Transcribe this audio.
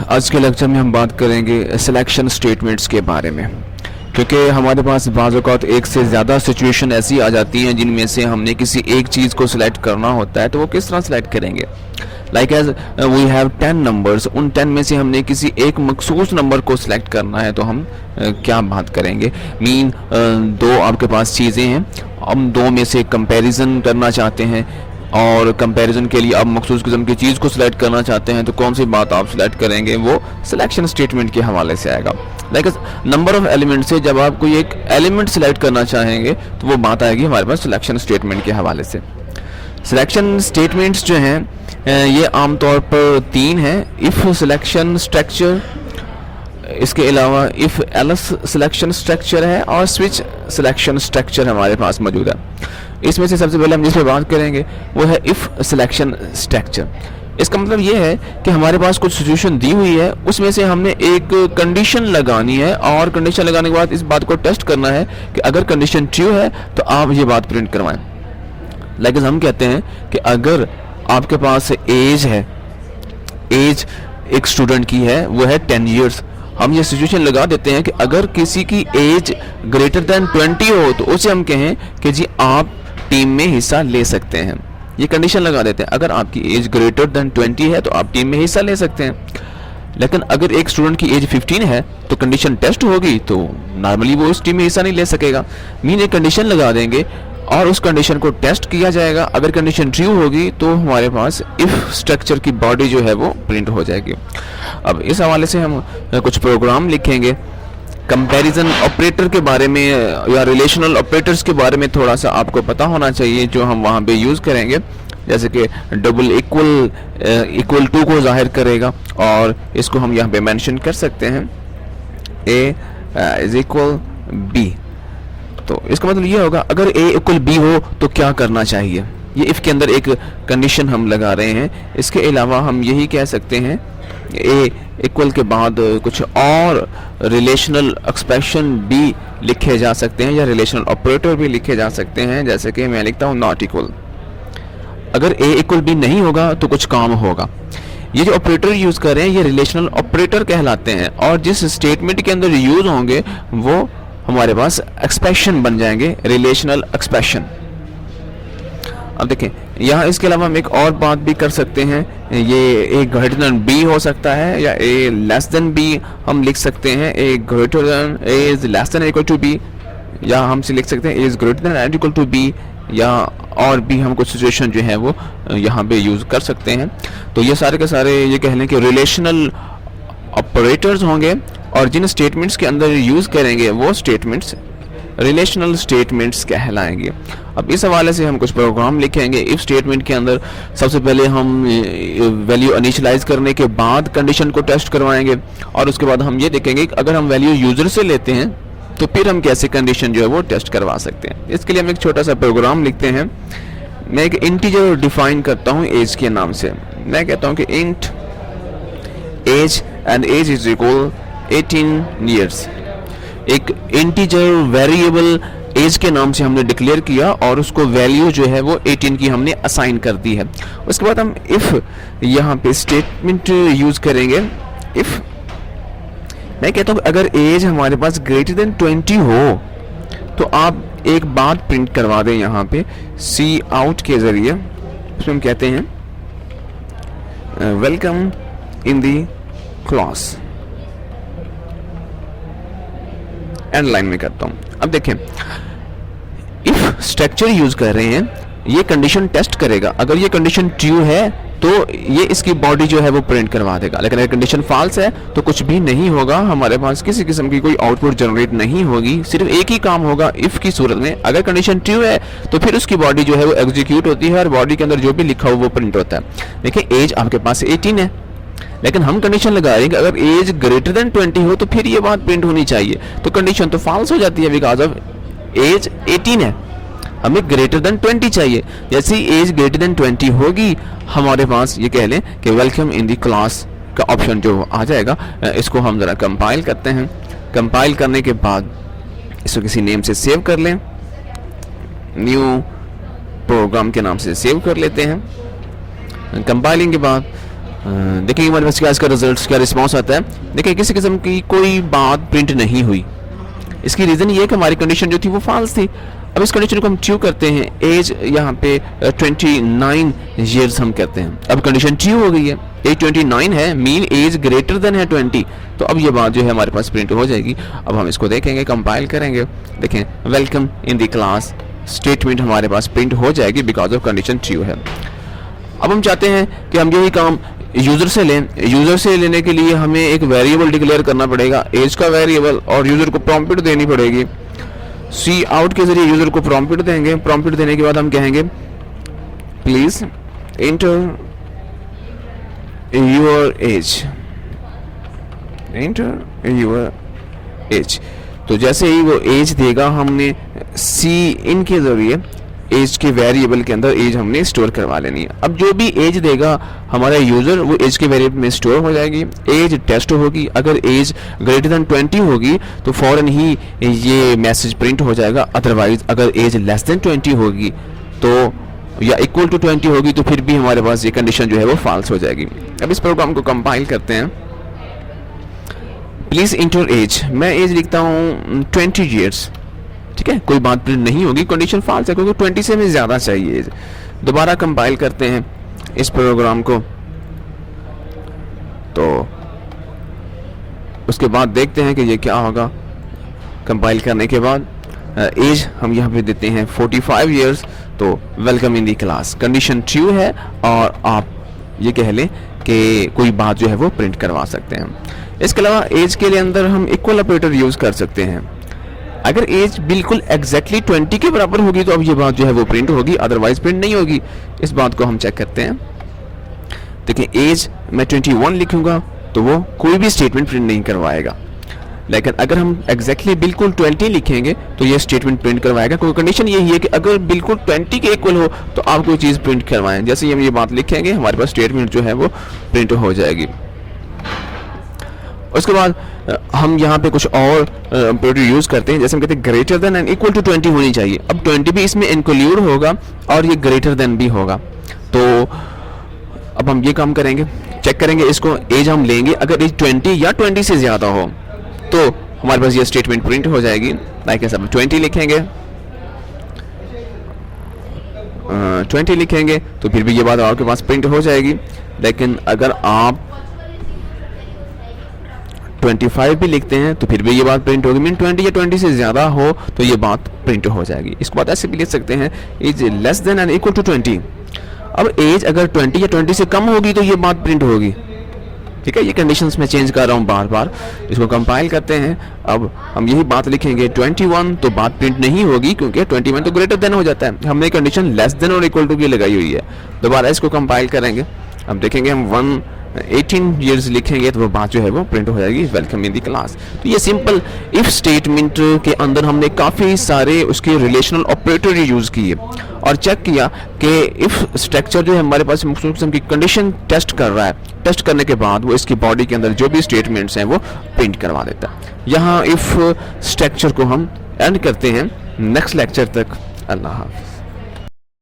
आज के लेक्चर में हम बात करेंगे सिलेक्शन स्टेटमेंट्स के बारे में, क्योंकि हमारे पास बाज़ औक़ात एक से ज़्यादा सिचुएशन ऐसी आ जाती हैं जिनमें से हमने किसी एक चीज़ को सिलेक्ट करना होता है। तो वो किस तरह सिलेक्ट करेंगे? Like as we have 10 numbers, उन 10 में से हमने किसी एक मखसूस नंबर को सिलेक्ट करना है, तो हम क्या बात करेंगे? दो आपके पास चीज़ें हैं, हम दो में से कंपैरिजन करना चाहते हैं और कंपैरिजन के लिए आप मखसूस किस्म की चीज़ को सिलेक्ट करना चाहते हैं, तो कौन सी बात आप सिलेक्ट करेंगे? वो सिलेक्शन स्टेटमेंट के हवाले से आएगा। लाइक नंबर ऑफ एलिमेंट से जब आप कोई एक एलिमेंट सिलेक्ट करना चाहेंगे तो वो बात आएगी हमारे पास सिलेक्शन स्टेटमेंट के हवाले से। सिलेक्शन स्टेटमेंट्स जो हैं ये आमतौर पर 3 हैं: इफ़ सिलेक्शन स्ट्रक्चर, इसके अलावा इफ़ एल्स सिलेक्शन स्ट्रक्चर है, और स्विच सिलेक्शन स्ट्रक्चर हमारे पास मौजूद है। इसमें से सबसे पहले हम जिस पे बात करेंगे वो है इफ़ सिलेक्शन स्ट्रक्चर। इसका मतलब ये है कि हमारे पास कुछ सिचुएशन दी हुई है, उसमें से हमने एक कंडीशन लगानी है और कंडीशन लगाने के बाद इस बात को टेस्ट करना है कि अगर कंडीशन ट्रू है तो आप ये बात प्रिंट करवाएं। लाइक हम कहते हैं कि अगर आपके पास एज है, एज एक स्टूडेंट की है वो है 10 ईयर्स, हम ये सिचुएशन लगा देते हैं कि अगर किसी की एज ग्रेटर देन 20 हो तो उसे हम कहें कि जी आप टीम में हिस्सा ले सकते हैं। ये कंडीशन लगा देते हैं, अगर आपकी एज ग्रेटर देन 20 है तो आप टीम में हिस्सा ले सकते हैं। लेकिन अगर एक स्टूडेंट की एज 15 है तो कंडीशन टेस्ट होगी तो नॉर्मली वो उस टीम में हिस्सा नहीं ले सकेगा। एक कंडीशन लगा देंगे और उस कंडीशन को टेस्ट किया जाएगा। अगर कंडीशन ट्रू होगी तो हमारे पास इफ स्ट्रक्चर की बॉडी जो है वो प्रिंट हो जाएगी। अब इस हवाले से हम कुछ प्रोग्राम लिखेंगे। कंपैरिजन ऑपरेटर के बारे में या रिलेशनल ऑपरेटर्स के बारे में थोड़ा सा आपको पता होना चाहिए जो हम वहाँ पे यूज़ करेंगे, जैसे कि डबल इक्वल टू को जाहिर करेगा और इसको हम यहाँ पे मेंशन कर सकते हैं a इज इक्वल b। तो इसका मतलब ये होगा अगर a इक्वल b हो तो क्या करना चाहिए। ये इफ़ के अंदर एक कंडीशन हम लगा रहे हैं। इसके अलावा हम यही कह सकते हैं a इक्वल के बाद कुछ और रिलेशनल एक्सप्रेशन भी लिखे जा सकते हैं या रिलेशनल ऑपरेटर भी लिखे जा सकते हैं, जैसे कि मैं लिखता हूँ नॉट इक्वल। अगर a इक्वल b नहीं होगा तो कुछ काम होगा। ये जो ऑपरेटर यूज़ कर रहे हैं ये रिलेशनल ऑपरेटर कहलाते हैं और जिस स्टेटमेंट के अंदर यूज़ होंगे वो हमारे पास एक्सप्रेशन बन जाएंगे, रिलेशनल एक्सप्रेशन। अब देखें यहाँ इसके अलावा हम एक और बात भी कर सकते हैं, ये a ग्रेटर देन b हो सकता है या a लेस देन b हम लिख सकते हैं। a greater than a is less than equal to b, या हम से लिख सकते हैं a is greater than and equal to b, या और भी हम कुछ सिचुएशन जो है वो यहाँ पे यूज़ कर सकते हैं। तो ये सारे के सारे ये कह लें कि रिलेशनल ऑपरेटर्स होंगे और जिन स्टेटमेंट्स के अंदर यूज़ करेंगे वो स्टेटमेंट्स रिलेशनल स्टेटमेंट्स कहलाएंगे। अब इस हवाले से हम कुछ प्रोग्राम लिखेंगे। इफ स्टेटमेंट के अंदर सबसे पहले हम वैल्यू इनिशियलाइज करने के बाद कंडीशन को टेस्ट करवाएंगे और उसके बाद हम ये देखेंगे कि अगर हम वैल्यू यूज़र से लेते हैं तो फिर हम कैसे कंडीशन जो है वो टेस्ट करवा सकते हैं। इसके लिए हम एक छोटा सा प्रोग्राम लिखते हैं। मैं एक इंटीजर डिफाइन करता हूँ एज के नाम से। मैं कहता हूँ कि int age and age is equal 18 years. एक इंटीजर वेरिएबल एज के नाम से हमने डिक्लेयर किया और उसको वैल्यू जो है वो 18 की हमने असाइन कर दी है। उसके बाद हम इफ़ यहाँ पे स्टेटमेंट यूज़ करेंगे। इफ़ मैं कहता हूँ अगर एज हमारे पास ग्रेटर देन 20 हो तो आप एक बात प्रिंट करवा दें यहाँ पे सी आउट के ज़रिए। उसमें हम कहते हैं welcome in the class, and line में करता हूं। अब देखें इफ स्ट्रक्चर यूज कर रहे हैं, ये कंडीशन टेस्ट करेगा। अगर ये कंडीशन ट्रू है तो ये इसकी बॉडी जो है वो प्रिंट करवा देगा, लेकिन अगर कंडीशन फॉल्स है तो कुछ भी नहीं होगा, हमारे पास किसी किस्म की कोई आउटपुट जनरेट नहीं होगी। सिर्फ एक ही काम होगा इफ की सूरत में, अगर कंडीशन ट्रू है तो फिर उसकी बॉडी जो है वो एग्जीक्यूट होती है और बॉडी के अंदर जो भी लिखा हो वो प्रिंट होता है। देखिए एज आपके पास 18 है, लेकिन हम कंडीशन लगा रहे हैं कि अगर एज ग्रेटर देन 20 हो तो फिर ये बात प्रिंट होनी चाहिए। तो कंडीशन तो फॉल्स हो जाती है बिकॉज ऑफ एज 18 है, हमें ग्रेटर देन 20 चाहिए। जैसे ही एज ग्रेटर देन 20 होगी हमारे पास ये कह लें कि वेलकम इन दी क्लास का ऑप्शन जो आ जाएगा। इसको हम ज़रा कंपाइल करते हैं। कंपाइल करने के बाद इसको किसी नेम से सेव कर लें, न्यू प्रोग्राम के नाम से सेव कर लेते हैं। कंपाइलिंग के बाद देखिए हमारे पास क्या इसका रिजल्ट क्या रिस्पॉन्स आता है। देखिए किसी किस्म की कोई बात प्रिंट नहीं हुई। इसकी रीज़न ये है कि हमारी कंडीशन जो थी वो फॉल्स थी। अब इस कंडीशन को हम ट्रू करते हैं, एज यहाँ पे 29 ईयर्स हम कहते हैं। अब कंडीशन ट्रू हो गई है, एज 29 है, मीन एज ग्रेटर देन है 20। तो अब ये बात जो है हमारे पास प्रिंट हो जाएगी। अब हम इसको देखेंगे, कंपाइल करेंगे, देखें welcome in the class statement हमारे पास प्रिंट हो जाएगी बिकॉज ऑफ कंडीशन ट्रू है। अब हम चाहते हैं कि हम यही काम यूज़र से लें। यूज़र से लेने के लिए हमें एक वेरिएबल डिक्लेयर करना पड़ेगा, एज का वेरिएबल, और यूज़र को प्रॉम्प्ट देनी पड़ेगी। सी आउट के जरिए यूज़र को प्रॉम्प्ट देंगे। प्रॉम्प्ट देने के बाद हम कहेंगे please enter your age, enter your age. तो जैसे ही वो एज देगा हमने सी इन के जरिए एज के वेरिएबल के अंदर एज हमने स्टोर करवा लेनी है। अब जो भी एज देगा हमारा यूज़र वो एज के वेरिएबल में स्टोर हो जाएगी। एज टेस्ट होगी, अगर एज ग्रेटर देन 20 होगी तो फ़ौरन ही ये मैसेज प्रिंट हो जाएगा। अदरवाइज अगर एज लेस देन 20 होगी तो या इक्वल टू 20 होगी तो फिर भी हमारे पास ये कंडीशन जो है वो फॉल्स हो जाएगी। अब इस प्रोग्राम को कंपाइल करते हैं। प्लीज़ इंटर एज, मैं एज लिखता हूँ 20 ईयर्स, ठीक है, कोई बात प्रिंट नहीं होगी, कंडीशन फॉल्स है क्योंकि 20 से हमें ज़्यादा चाहिए। दोबारा कंपाइल करते हैं इस प्रोग्राम को, तो उसके बाद देखते हैं कि ये क्या होगा। कंपाइल करने के बाद एज हम यहाँ पे देते हैं 45 ईयर्स, तो welcome in the class condition true है और आप ये कह लें कि कोई बात जो है वो प्रिंट करवा सकते हैं। इसके अलावा एज के लिए अंदर हम इक्वल ऑपरेटर यूज़ कर सकते हैं। अगर एज बिल्कुल एग्जैक्टली 20 के बराबर होगी तो अब ये बात जो है वो प्रिंट होगी, अदरवाइज प्रिंट नहीं होगी। इस बात को हम चेक करते हैं। देखिए एज मैं 21 लिखूंगा तो वो कोई भी स्टेटमेंट प्रिंट नहीं करवाएगा, लेकिन अगर हम एग्जैक्टली बिल्कुल 20 लिखेंगे तो ये स्टेटमेंट प्रिंट करवाएगा। क्योंकि कंडीशन यही है कि अगर बिल्कुल 20 के इक्वल हो तो आप कोई चीज़ प्रिंट करवाएं। जैसे ही हम ये बात लिखेंगे हमारे पास स्टेटमेंट जो है वो प्रिंट हो जाएगी। उसके बाद हम यहाँ पे कुछ और ऑपरेटर यूज़ करते हैं, जैसे हम कहते हैं greater than and equal to 20 होनी चाहिए। अब 20 भी इसमें इंक्लूड होगा और ये ग्रेटर देन भी होगा। तो अब हम ये काम करेंगे, चेक करेंगे इसको, एज हम लेंगे, अगर एज 20 या 20 से ज़्यादा हो तो हमारे पास ये स्टेटमेंट प्रिंट हो जाएगी। लाइक हम 20 लिखेंगे, 20 लिखेंगे तो फिर भी ये बात आपके पास प्रिंट हो जाएगी। लेकिन अगर आप 25 भी लिखते हैं तो फिर भी ये बात प्रिंट होगी। मीन 20 या 20 से ज़्यादा हो तो ये बात प्रिंट हो जाएगी। इसको बात ऐसे भी लिख सकते हैं, is less than and equal to 20। अब एज अगर 20 या 20 से कम होगी तो ये बात प्रिंट होगी, ठीक है। ये कंडीशंस में चेंज कर रहा हूँ बार बार। इसको कंपाइल करते हैं। अब हम यही बात लिखेंगे 21 तो बात प्रिंट नहीं होगी क्योंकि 21 तो ग्रेटर देन हो जाता है। हमने कंडीशन लेस देन और इक्वल टू की लगाई हुई है। दोबारा इसको कंपाइल करेंगे। अब देखेंगे हम 18 ईयर्स लिखेंगे तो वो बात जो है वो प्रिंट हो जाएगी, वेलकम इन दी क्लास। तो ये सिंपल इफ स्टेटमेंट के अंदर हमने काफ़ी सारे उसके रिलेशनल ऑपरेटर यूज़ किए और चेक किया कि इफ स्ट्रक्चर जो है हमारे पास मुख्तलिफ किस्म की कंडीशन टेस्ट कर रहा है। टेस्ट करने के बाद वो इसकी बॉडी के अंदर जो भी स्टेटमेंट्स हैं वो प्रिंट करवा देता है। यहाँ इफ स्ट्रक्चर को हम एंड करते हैं। नेक्स्ट लेक्चर तक अल्लाह हाफ़िज़।